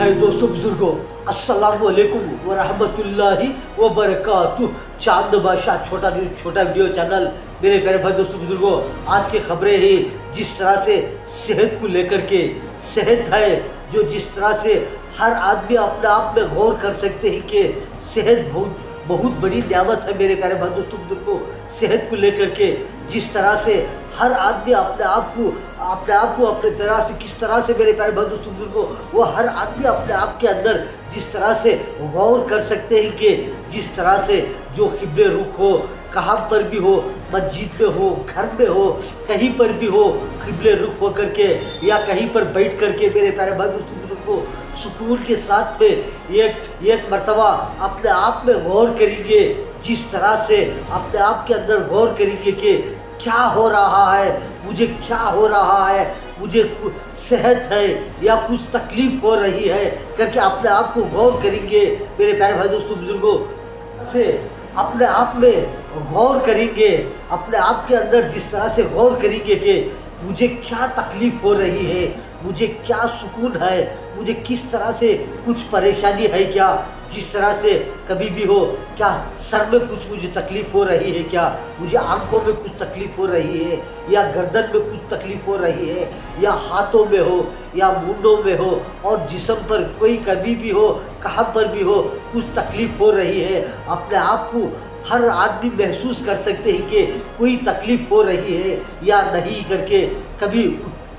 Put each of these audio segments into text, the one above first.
भाई दोस्तों बुजुर्गों, अस्सलामु अलैकुम व रहमतुल्लाहि व बरकातुहू। चांद बादशाह छोटा वीडियो चैनल। मेरे प्यारे भाई दोस्तों बुजुर्गों, आज की खबरें ही जिस तरह से सेहत को लेकर के, सेहत है जो जिस तरह से हर आदमी अपने आप में गौर कर सकते हैं कि सेहत बहुत बड़ी नियामत है। मेरे प्यारे भाई दोस्तों बुजुर्गों, सेहत को लेकर के जिस तरह से हर आदमी अपने आप को अपने तरह से किस तरह से, मेरे प्यारे भाई दोस्तों बुजुर्गों, वो हर आदमी अपने आप के अंदर जिस तरह से गौर कर सकते हैं कि जिस तरह से जो क़िबले रुख हो, कहाँ पर भी हो, मस्जिद में हो, घर में हो, कहीं पर भी हो, क़िबले रुख हो करके या कहीं पर बैठ करके, मेरे प्यारे भाई दोस्तों बुजुर्गों, सुकून के साथ में एक मर्तबा अपने आप में गौर करेंगे। जिस तरह से अपने आप के अंदर गौर करेंगे कि क्या हो रहा है, मुझे क्या हो रहा है, मुझे सेहत है या कुछ तकलीफ हो रही है करके अपने आप को गौर करेंगे। मेरे प्यारे भाई दोस्तों बुजुर्गों, से अपने आप में गौर करेंगे, अपने आप के अंदर जिस तरह से गौर करेंगे कि मुझे क्या तकलीफ हो रही है, मुझे क्या सुकून है, मुझे किस तरह से कुछ परेशानी है क्या, जिस तरह से कभी भी हो, क्या सर में कुछ मुझे तकलीफ़ हो रही है क्या, मुझे आंखों में कुछ तकलीफ़ हो रही है या गर्दन में कुछ तकलीफ़ हो रही है या हाथों में हो या मुंडों में हो और जिस्म पर कोई कभी भी हो, कहाँ पर भी हो, कुछ तकलीफ़ हो रही है। अपने आप को हर आदमी महसूस कर सकते हैं कि कोई तकलीफ़ हो रही है या नहीं करके, कभी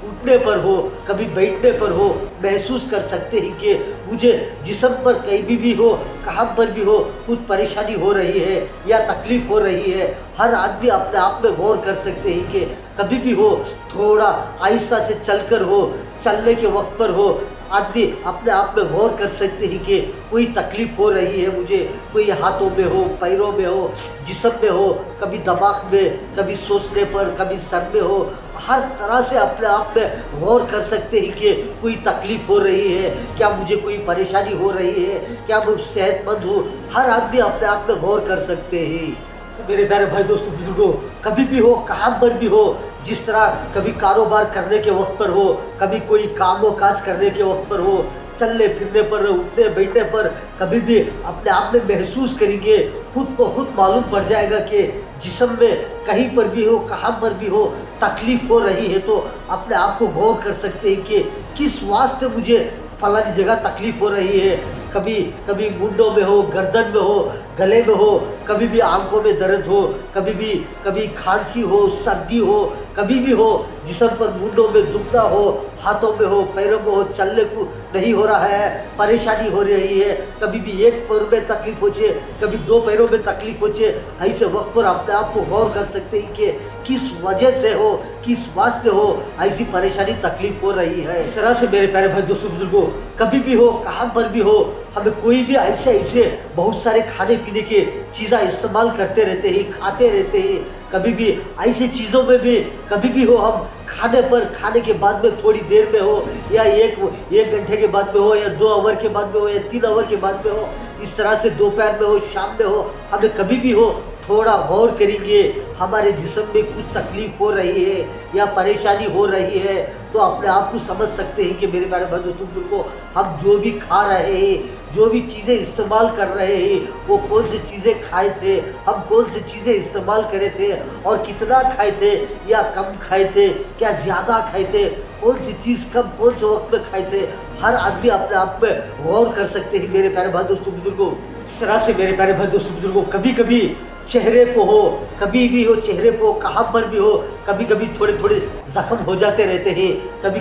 उठने पर हो, कभी बैठने पर हो, महसूस कर सकते हैं कि मुझे जिस्म पर कहीं भी हो, कहाँ पर भी हो, कुछ परेशानी हो रही है या तकलीफ़ हो रही है। हर आदमी अपने आप में गौर कर सकते हैं कि कभी भी हो, थोड़ा आहिस्ता से चलकर हो, चलने के वक्त पर हो, आदमी अपने आप में गौर कर सकते हैं कि कोई तकलीफ़ हो रही है मुझे, कोई हाथों में हो, पैरों में हो, जिस्म में हो, कभी दिमाग में, कभी सोचने पर, कभी सर में हो, हर तरह से अपने आप में गौर कर सकते हैं कि कोई तकलीफ़ हो रही है क्या, मुझे कोई परेशानी हो रही है क्या, मैं सेहतमंद हूँ। हर आदमी अपने आप में गौर कर सकते हैं। मेरे प्यारे भाई दोस्तों बुजुर्गों, कभी भी हो, कहाँ पर भी हो, जिस तरह कभी कारोबार करने के वक्त पर हो, कभी कोई काम व काज करने के वक्त पर हो, चलने फिरने पर, उठने बैठने पर, कभी भी अपने आप में महसूस करेंगे, खुद को खुद मालूम पड़ जाएगा कि जिस्म में कहीं पर भी हो, कहाँ पर भी हो, तकलीफ़ हो रही है तो अपने आप को गौर कर सकते हैं कि किस वास्ते मुझे फलानी जगह तकलीफ़ हो रही है। कभी मुंडों में हो, गर्दन में हो, गले में हो, कभी भी आंखों में दर्द हो, कभी खांसी हो, सर्दी हो, कभी भी हो, जिस्म पर मुंडों में दुखना हो, हाथों में हो, पैरों में हो, चलने को नहीं हो रहा है, परेशानी हो रही है, कभी भी एक पैर में तकलीफ हो जाए, कभी दो पैरों में तकलीफ हो जाए, ऐसे वक्त पर अपने आप को गौर कर सकते हैं कि किस वजह से हो, किस वास्ते हो ऐसी परेशानी तकलीफ हो रही है। इस तरह से मेरे प्यारे भाई दोस्तों बुजुर्गों, कभी भी हो, कहाँ पर भी हो, हमें कोई भी ऐसे बहुत सारे खाने पीने के चीज़ें इस्तेमाल करते रहते हैं, खाते रहते हैं। कभी भी ऐसी चीज़ों में भी कभी भी हो, हम खाने के बाद में थोड़ी देर में हो या एक घंटे के बाद में हो या 2 आवर के बाद में हो या 3 आवर के बाद में हो, इस तरह से दोपहर में हो, शाम में हो, हमें कभी भी हो थोड़ा गौर करेंगे, हमारे जिस्म में कुछ तकलीफ़ हो रही है या परेशानी हो रही है तो अपने आप को समझ सकते हैं कि मेरे प्यारे भाई दोस्तों को हम जो भी खा रहे हैं, जो भी चीज़ें इस्तेमाल कर रहे हैं, वो कौन सी चीज़ें खाए थे, हम कौन सी चीज़ें इस्तेमाल करे थे और कितना खाए थे या कम खाए थे, क्या ज़्यादा खाए थे, कौन सी चीज़ कब कौन से वक्त में खाए थे। हर आदमी अपने आप में गौर कर सकते हैं मेरे प्यारे भाई दोस्तों बुजुर्गों। इस तरह से मेरे प्यारे भाई दोस्तों बुजुर्गों, कभी चेहरे पे हो, कभी भी हो, चेहरे पे हो, कहाँ पर भी हो, कभी थोड़े ज़ख्म हो जाते रहते हैं,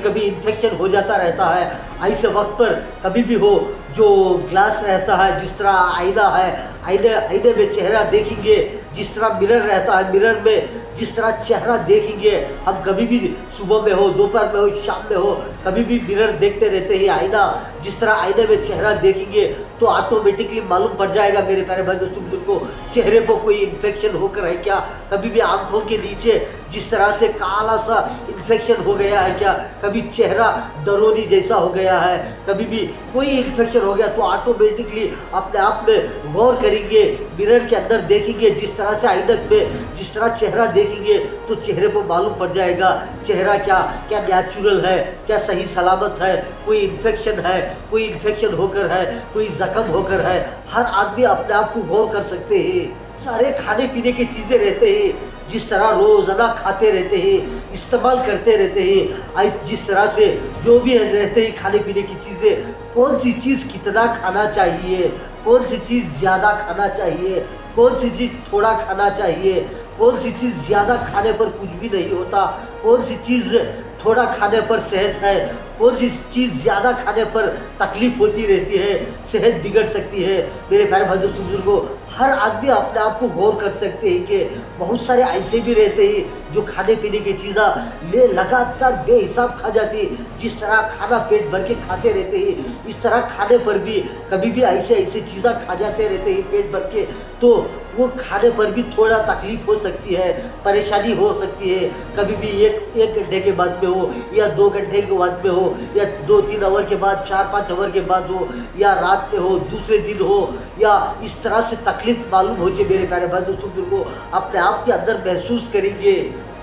कभी इन्फेक्शन हो जाता रहता है। ऐसे वक्त पर कभी भी हो, जो ग्लास रहता है, जिस तरह आईना है, आईने में चेहरा देखेंगे, जिस तरह मिरर रहता है, मिरर में जिस तरह चेहरा देखेंगे, हम कभी भी सुबह में हो, दोपहर में हो, शाम में हो, कभी भी मिरर देखते रहते हैं, आईना, जिस तरह आईने में चेहरा देखेंगे तो ऑटोमेटिकली मालूम पड़ जाएगा मेरे प्यारे भाई दोस्तों को चेहरे पर कोई इन्फेक्शन होकर है क्या, कभी भी आंखों के नीचे जिस तरह से काला सा इन्फेक्शन हो गया है क्या, कभी चेहरा डरोनी जैसा हो गया है, कभी भी कोई इन्फेक्शन हो गया तो ऑटोमेटिकली अपने आप में गौर करेंगे, मिरर के अंदर देखेंगे, जिस तरह से आईनक में जिस तरह चेहरा देखेंगे तो चेहरे पर मालूम पड़ जाएगा चेहरा क्या क्या नेचुरल है, क्या सही सलामत है, कोई इन्फेक्शन है, कोई इन्फेक्शन होकर है, कोई जख्म होकर है। हर आदमी अपने आप को गौर कर सकते हैं। सारे खाने पीने की चीज़ें रहते हैं, जिस तरह रोज़ाना खाते रहते हैं, इस्तेमाल करते रहते हैं, जिस तरह से जो भी रहते हैं खाने पीने की चीज़ें, कौन सी चीज़ कितना खाना चाहिए, कौन सी चीज़ ज़्यादा खाना चाहिए, कौन सी चीज़ थोड़ा खाना चाहिए, कौन सी चीज़ ज़्यादा खाने पर कुछ भी नहीं होता, कौन सी चीज़ थोड़ा खाने पर सेहत है, कौन सी चीज़ ज़्यादा खाने पर तकलीफ होती रहती है, सेहत बिगड़ सकती है। मेरे प्यारे भाइयों बुजुर्गों, हर आदमी अपने आप को गौर कर सकते हैं कि बहुत सारे ऐसे भी रहते हैं जो खाने पीने की चीज़ें ले लगातार बेहिसाब खा जाती है। जिस तरह खाना पेट भर के खाते रहते हैं, इस तरह खाने पर भी कभी भी ऐसे चीज़ें खा जाते रहते हैं पेट भर के, तो वो खाने पर भी थोड़ा तकलीफ हो सकती है, परेशानी हो सकती है। कभी भी एक घंटे के बाद में हो, या 2 घंटे के बाद में हो, या 2-3 आवर के बाद, 4-5 आवर के बाद हो, या रात में हो, दूसरे दिन हो, या इस तरह से तकलीफ मालूम हो जाए। मेरे प्यारे भाई दोस्तों बुजुर्गों, अपने आप के अंदर महसूस करेंगे।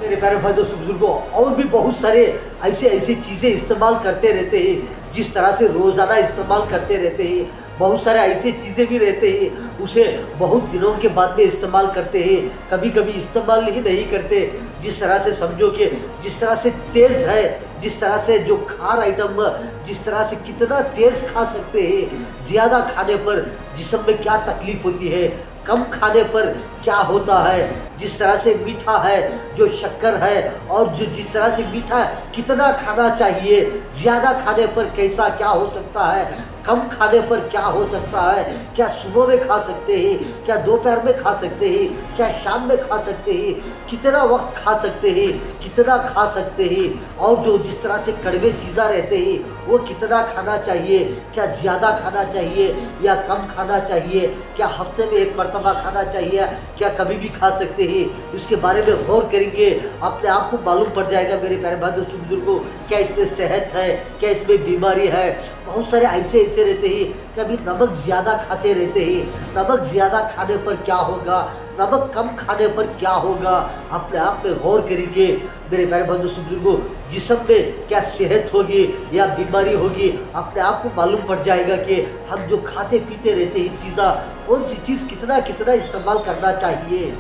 मेरे प्यारे भाई दोस्तों बुजुर्गों, और भी बहुत सारे ऐसे चीज़ें इस्तेमाल करते रहते हैं, जिस तरह से रोज़ाना इस्तेमाल करते रहते हैं। बहुत सारे ऐसे चीज़ें भी रहते हैं, उसे बहुत दिनों के बाद में इस्तेमाल करते हैं, कभी कभी इस्तेमाल ही नहीं करते। जिस तरह से समझो कि जिस तरह से तेज़ है, जिस तरह से जो खार आइटम, जिस तरह से कितना तेज़ खा सकते हैं, ज़्यादा खाने पर जिस्म में क्या तकलीफ़ होती है, कम खाने पर क्या होता है, जिस तरह से मीठा है, जो शक्कर है, और जो जिस तरह से मीठा कितना खाना चाहिए, ज़्यादा खाने पर कैसा क्या हो सकता है, कम खाने पर क्या हो सकता है, क्या सुबह में खा सकते हैं, क्या दोपहर में खा सकते हैं, क्या शाम में खा सकते हैं, कितना वक्त खा सकते हैं, कितना खा सकते हैं, और जो जिस तरह से कड़वे चीज़ें रहते हैं वो कितना खाना चाहिए, क्या ज़्यादा खाना चाहिए या कम खाना चाहिए, क्या हफ्ते में 1 मरतबा खाना चाहिए, क्या कभी भी खा सकते हैं, इसके बारे में गौर करेंगे। अपने आप को मालूम पड़ जाएगा मेरे प्यारे भाई दोस्तों बुजुर्गों, क्या इसमें सेहत है, क्या इसमें बीमारी है। बहुत सारे ऐसे रहते हैं, कभी नमक ज़्यादा खाते रहते हैं, नमक ज़्यादा खाने पर क्या होगा, नमक कम खाने पर क्या होगा, अपने आप में गौर करेंगे। मेरे प्यारे भाई दोस्तों बुजुर्गों, जिस्म में क्या सेहत होगी या बीमारी होगी, अपने आप को मालूम पड़ जाएगा कि हम जो खाते पीते रहते हैं चीज़ें, कौन सी चीज़ कितना इस्तेमाल करना चाहिए।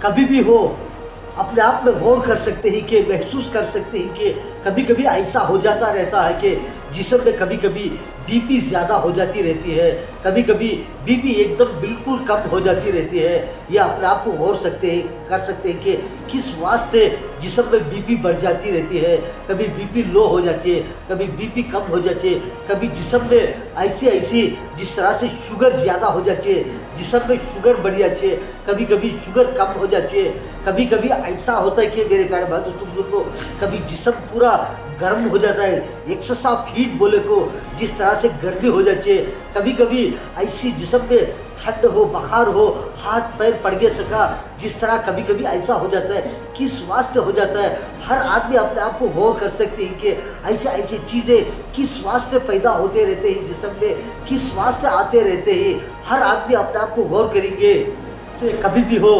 कभी भी हो, अपने आप में गौर कर सकते हैं कि महसूस कर सकते हैं कि कभी कभी ऐसा हो जाता रहता है कि जिस्म में कभी कभी बीपी ज़्यादा हो जाती रहती है, कभी कभी बीपी एकदम बिल्कुल कम हो जाती रहती है। या अपने आप को गौर कर सकते हैं कि किस वास्ते जिस्म में बीपी बढ़ जाती रहती है, कभी बीपी लो हो जाती है, कभी बीपी कम हो जाती है, कभी जिस्म में ऐसी जिस तरह से शुगर ज़्यादा हो जाती है, जिस्म में शुगर बढ़ जाती है, कभी कभी शुगर कम हो जाती है। कभी कभी ऐसा होता है कि मेरे प्यारे भाई दोस्तों बुजुर्गों, कभी जिस्म पूरा गर्म हो जाता है, एक्सेसिव हीट बोले को जिस तरह से गर्मी हो जाती है। कभी कभी ऐसी जिस्म में ठंड हो, बुखार हो, हाथ पैर पड़ गए सका, जिस तरह कभी कभी ऐसा हो जाता है, किस वास्ते हो जाता है। हर आदमी अपने आप को गौर कर सकते हैं कि ऐसे चीज़ें किस वास्ते पैदा होते रहते हैं जिस्म में, किस वास्ते आते रहते हैं। हर आदमी अपने आप को गौर करेंगे। से कभी भी हो,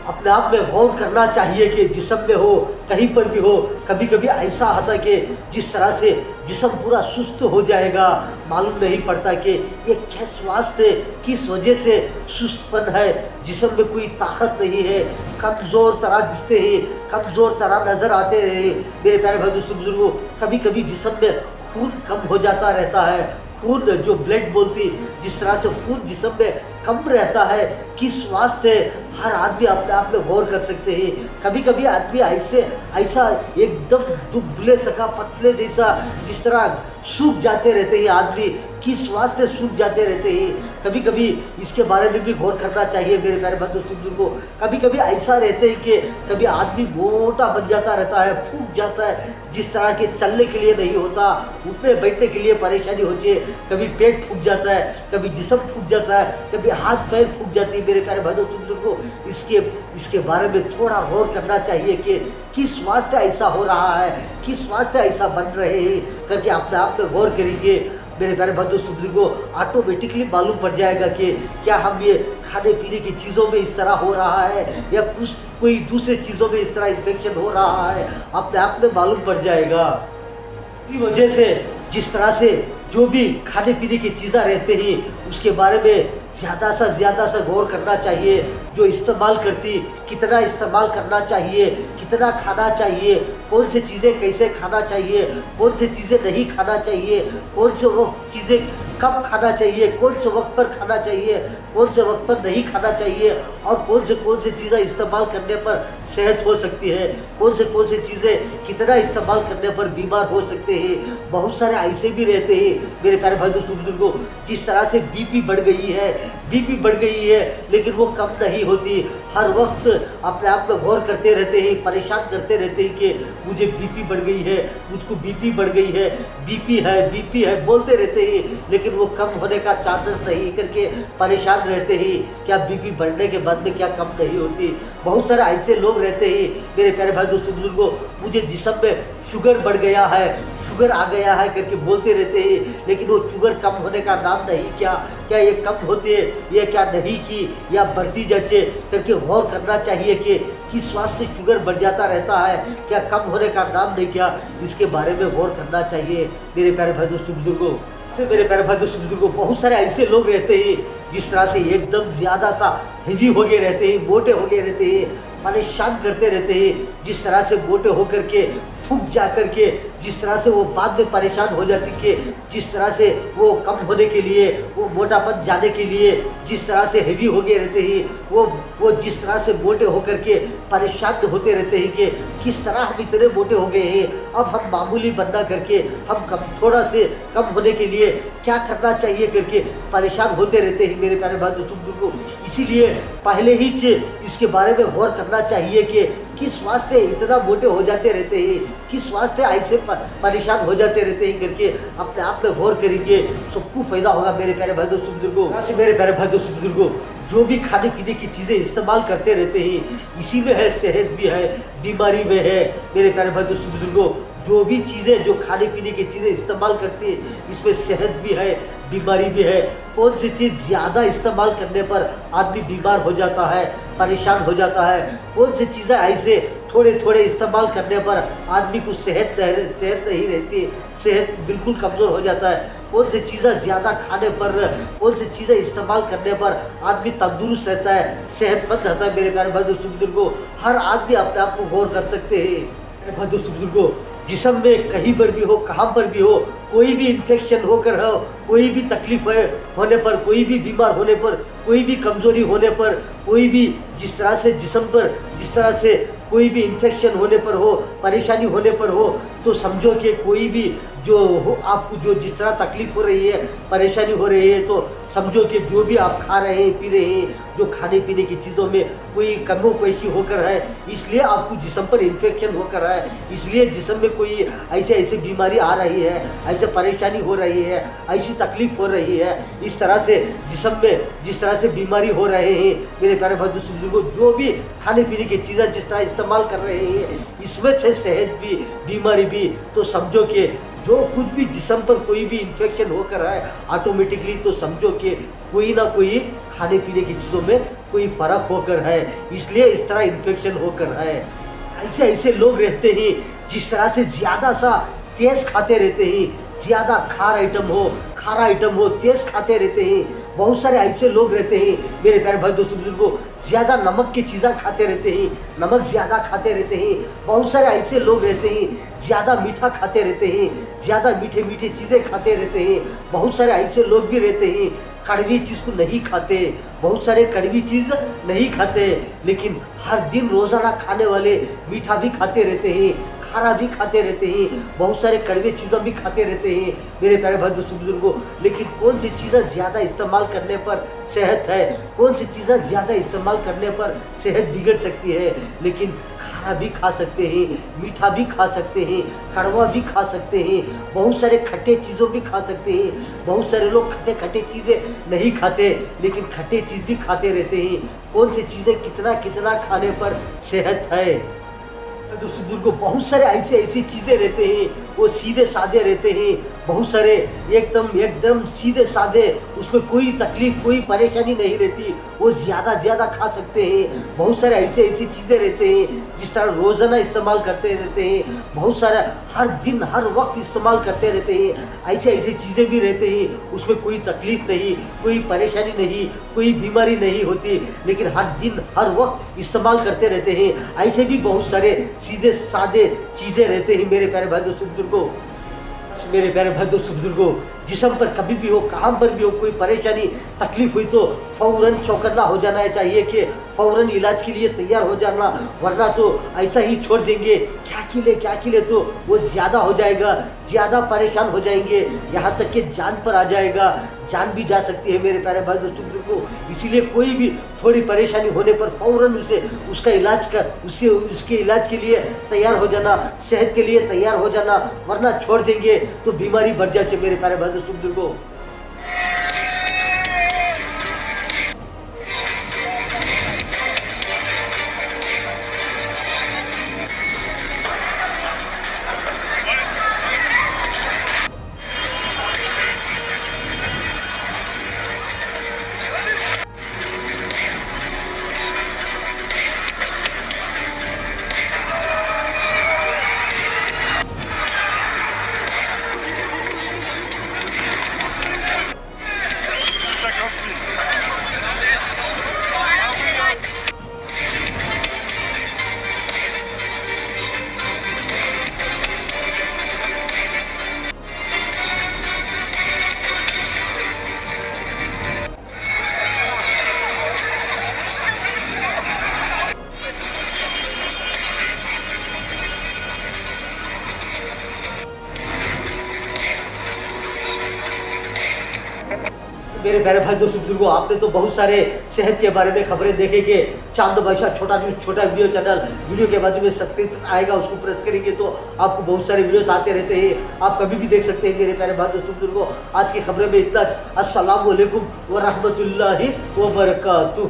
अपने आप में गौर करना चाहिए कि जिस्म में हो, कहीं पर भी हो, कभी कभी ऐसा आता है कि जिस तरह से जिस्म पूरा सुस्त हो जाएगा, मालूम नहीं पड़ता कि ये किस वास्ते, किस वजह से सुस्तपन है, जिस्म में कोई ताकत नहीं है, कमज़ोर तरह दिखते हैं, कमज़ोर तरह नज़र आते रहे। मेरे प्यारे भाई दोस्तों बुजुर्गों, कभी कभी जिस्म में खून कम हो जाता रहता है, खून जो ब्लड बोलती, जिस तरह से खून जिस्म में कम रहता है, किस वास्ते हर आदमी अपने आप में गौर कर सकते हैं। कभी कभी आदमी ऐसा एकदम दुबले सका पतले जैसा जिस तरह सूख जाते रहते हैं आदमी, किस वास्ते सूख जाते रहते हैं। कभी कभी इसके बारे में भी गौर करना चाहिए मेरे प्यारे बंधु बुजुर्गों। कभी कभी ऐसा रहते हैं कि कभी आदमी मोटा बन जाता रहता है, फूक जाता है, जिस तरह के चलने के लिए नहीं होता, उठने बैठने के लिए परेशानी होती है। कभी पेट फूक जाता है, कभी जिस्म फूक जाता है, कभी हाथ पैर फूक जाती है। मेरे प्यारे बंधु बुजुर्गों, इसके बारे में थोड़ा गौर करना चाहिए कि किस वास्ते ऐसा हो रहा है, किस वास्ते ऐसा बन रहे हैं करके अपने आप में गौर करेंगे। मेरे प्यारे भाई दोस्तों बुजुर्गों, ऑटोमेटिकली मालूम पड़ जाएगा कि क्या हम ये खाने पीने की चीज़ों में इस तरह हो रहा है या कुछ कोई दूसरे चीज़ों में इस तरह इन्फेक्शन हो रहा है, अपने आप में मालूम पड़ जाएगा। की वजह से जिस तरह से जो भी खाने पीने की चीज़ें रहते हैं उसके बारे में ज़्यादा से गौर करना चाहिए। जो इस्तेमाल करती कितना इस्तेमाल करना चाहिए, कितना खाना चाहिए, कौन सी चीज़ें कैसे खाना चाहिए, कौन सी चीज़ें नहीं खाना चाहिए, कौन से वक्त चीज़ें कब खाना चाहिए, कौन से वक्त पर खाना चाहिए, कौन से वक्त पर नहीं खाना चाहिए और कौन से चीज़ें इस्तेमाल करने पर सेहत हो सकती है, कौन से चीज़ें कितना इस्तेमाल करने पर बीमार हो सकते हैं। बहुत सारे ऐसे भी रहते हैं मेरे प्यारे भाई दोस्तों बुजुर्गों, जिस तरह से बीपी बढ़ गई है लेकिन वो कम नहीं होती। हर वक्त अपने आप में गौर करते रहते हैं, परेशान करते रहते हैं कि मुझे बीपी बढ़ गई है, मुझको बीपी बढ़ गई है, बीपी है बोलते रहते हैं, लेकिन वो कम होने का चांसेस नहीं करके परेशान रहते हैं। क्या बीपी बढ़ने के बाद में क्या कम नहीं होती। बहुत सारे ऐसे लोग रहते हैं मेरे प्यारे भाई दोस्तों बुजुर्गों, मुझे जिस्म में शुगर बढ़ गया है, शुगर आ गया है करके बोलते रहते हैं, लेकिन वो शुगर कम होने का नाम नहीं। क्या ये कम होते या क्या नहीं की या बढ़ती जाचे करके गौर करना चाहिए कि किस वास्ते शुगर बढ़ जाता रहता है, क्या कम होने का नाम नहीं, क्या इसके बारे में गौर करना चाहिए मेरे प्यारे भाई दोस्तों बुजुर्गों। से मेरे प्यारे भाई दोस्तों बुजुर्गों, बहुत सारे ऐसे लोग रहते हैं जिस तरह से एकदम ज़्यादा सा हेवी हो गए रहते हैं, मोटे हो गए रहते हैं, परेशान करते रहते हैं। जिस तरह से मोटे होकर के फूक जा कर के जिस तरह से वो बाद में परेशान हो जाती कि जिस तरह से वो कम होने के लिए, वो मोटापन जाने के लिए जिस तरह से हेवी हो गए रहते हैं, वो जिस तरह से मोटे होकर के परेशान होते रहते हैं कि किस तरह हम इतने मोटे हो गए हैं, अब हम मामूली बनना करके हम थोड़ा से कम होने के लिए क्या करना चाहिए करके परेशान होते रहते हैं मेरे प्यारे भाई दोस्तों को। इसीलिए पहले ही इसके बारे में गौर करना चाहिए कि किस वास्ते इतना मोटे हो जाते रहते हैं, किस वास्ते ऐसे परेशान हो जाते रहते हैं करके अपने आप में गौर करेंगे, सबको फायदा होगा मेरे प्यारे भाई दोस्तों बुजुर्गों। मेरे प्यारे भाई दोस्तों बुजुर्गों, जो भी खाने पीने की चीज़ें इस्तेमाल करते रहते हैं इसी में है सेहत भी है, बीमारी में है मेरे प्यारे भाई दोस्तों बुजुर्गों। जो भी चीज़ें जो खाने पीने की चीज़ें इस्तेमाल करती है इसमें सेहत भी है, बीमारी भी है। कौन सी चीज़ ज़्यादा इस्तेमाल करने पर आदमी बीमार हो जाता है, परेशान हो जाता है, कौन सी चीज़ें ऐसे थोड़े इस्तेमाल करने पर आदमी को सेहत नहीं रहती, सेहत बिल्कुल कमज़ोर हो जाता है। कौन सी चीज़ें ज़्यादा खाने पर, कौन सी चीज़ें इस्तेमाल करने पर आदमी तंदुरुस्त रहता है, सेहतमंद रहता है मेरे प्यारे भाई दोस्तों बुजुर्गों। हर आदमी अपने आप को गौर कर सकते हैं मेरे भाई दोस्तों बुजुर्गों। जिस्म में कहीं पर भी हो, कहाँ पर भी हो, कोई भी इन्फेक्शन होकर हो, कोई भी तकलीफ होने पर, कोई भी बीमार होने पर, कोई भी कमज़ोरी होने पर, कोई भी जिस तरह से जिस्म पर जिस तरह से कोई भी इन्फेक्शन होने पर हो, परेशानी होने पर हो, तो समझो कि कोई भी जो हो आपको जो जिस तरह तकलीफ हो रही है, परेशानी हो रही है, तो समझो कि जो भी आप खा रहे हैं, पी रहे हैं, जो खाने पीने की चीज़ों में कोई कमी पेशी होकर है, इसलिए आपको जिस्म पर इन्फेक्शन होकर है, इसलिए जिस्म में कोई ऐसी बीमारी आ रही है, ऐसे परेशानी हो रही है, ऐसी तकलीफ हो रही है। इस तरह से जिस्म में जिस तरह से बीमारी हो रहे हैं मेरे प्यारे भाई दोस्तों बुजुर्गों, जो भी खाने पीने की चीज़ें जिस तरह इस्तेमाल कर रहे हैं इसमें से सेहत भी, बीमारी भी, तो समझो कि जो कुछ भी जिस्म पर कोई भी इन्फेक्शन होकर है ऑटोमेटिकली, तो समझो कि कोई ना कोई खाने पीने की चीज़ों में कोई फ़र्क होकर है, इसलिए इस तरह इन्फेक्शन होकर है। ऐसे लोग रहते हैं जिस तरह से ज़्यादा सा तेज़ खाते रहते हैं, ज़्यादा खारा आइटम हो तेज़ खाते रहते हैं। बहुत सारे ऐसे लोग रहते हैं मेरे प्यारे भाई दोस्तों बुजुर्गों, ज़्यादा नमक की चीज़ें खाते रहते हैं, नमक ज़्यादा खाते रहते हैं। बहुत सारे ऐसे लोग रहते हैं ज़्यादा मीठा खाते रहते हैं, ज़्यादा मीठे चीज़ें खाते रहते हैं। बहुत सारे ऐसे लोग भी रहते हैं कड़वी चीज़ को नहीं खाते, बहुत सारे कड़वी चीज़ नहीं खाते, लेकिन हर दिन रोज़ाना खाने वाले मीठा भी खाते रहते हैं, खाना भी खाते रहते हैं, बहुत सारे कड़वे चीज़ें भी खाते रहते हैं मेरे प्यारे भाई दोस्तों बुजुर्गों। लेकिन कौन सी चीज़ें ज़्यादा इस्तेमाल करने पर सेहत है, कौन सी चीज़ें ज़्यादा इस्तेमाल करने पर सेहत बिगड़ सकती है। लेकिन खाना भी खा सकते हैं, मीठा भी खा सकते हैं, कड़वा भी खा सकते हैं, बहुत सारे खट्टे चीज़ों भी खा सकते हैं। बहुत सारे लोग खट्टे चीज़ें नहीं खाते, लेकिन खट्टे चीज़ भी खाते रहते हैं। कौन सी चीज़ें कितना खाने पर सेहत है, दोस्तों बुजुर्गों, बहुत सारे ऐसी चीज़ें रहते हैं, वो सीधे साधे रहते हैं, बहुत सारे एकदम सीधे साधे, उसमें कोई तकलीफ कोई परेशानी नहीं रहती, वो ज़्यादा खा सकते हैं। बहुत सारे ऐसी चीज़ें रहते हैं जिस तरह रोज़ाना इस्तेमाल करते रहते हैं, बहुत सारा हर दिन हर वक्त इस्तेमाल करते रहते हैं। ऐसे चीज़ें भी रहते हैं, उसमें कोई तकलीफ नहीं, कोई परेशानी नहीं, कोई बीमारी नहीं होती, लेकिन हर दिन हर वक्त इस्तेमाल करते रहते हैं। ऐसे भी बहुत सारे सीधे साधे चीज़ें रहते हैं मेरे प्यारे भाई दोस्तों बुजुर्गों। मेरे प्यारे भाई दोस्तों बुजुर्गों, जिस्म पर कभी भी हो, कहाँ पर भी हो, कोई परेशानी तकलीफ हुई तो फ़ौरन चौकन्ना हो जाना चाहिए कि फ़ौरन इलाज के लिए तैयार हो जाना, वरना तो ऐसा ही छोड़ देंगे क्या खिले तो वो ज़्यादा हो जाएगा, ज़्यादा परेशान हो जाएंगे, यहाँ तक कि जान पर आ जाएगा, जान भी जा सकती है मेरे प्यारे भाई दोस्तों बुजुर्गों। इसीलिए कोई भी थोड़ी परेशानी होने पर फ़ौरन उसके इलाज के लिए तैयार हो जाना, सेहत के लिए तैयार हो जाना, वरना छोड़ देंगे तो बीमारी बढ़ जाती है मेरे प्यारे भाई दोस्तों बुजुर्गों। मेरे प्यारे भाई दोस्तों बुजुर्गों, आपने तो बहुत सारे सेहत के बारे में खबरें देखेंगे। चांद बादशाह छोटा वीडियो चैनल, वीडियो के बाजू में सब्सक्राइब आएगा, उसको प्रेस करेंगे तो आपको बहुत सारे वीडियोस आते रहते हैं, आप कभी भी देख सकते हैं मेरे प्यारे भाई दोस्तों बुजुर्गों। आज की खबरें में इतना। अस्सलाम वालेकुम व रहमतुल्लाहि व बरकातुहू।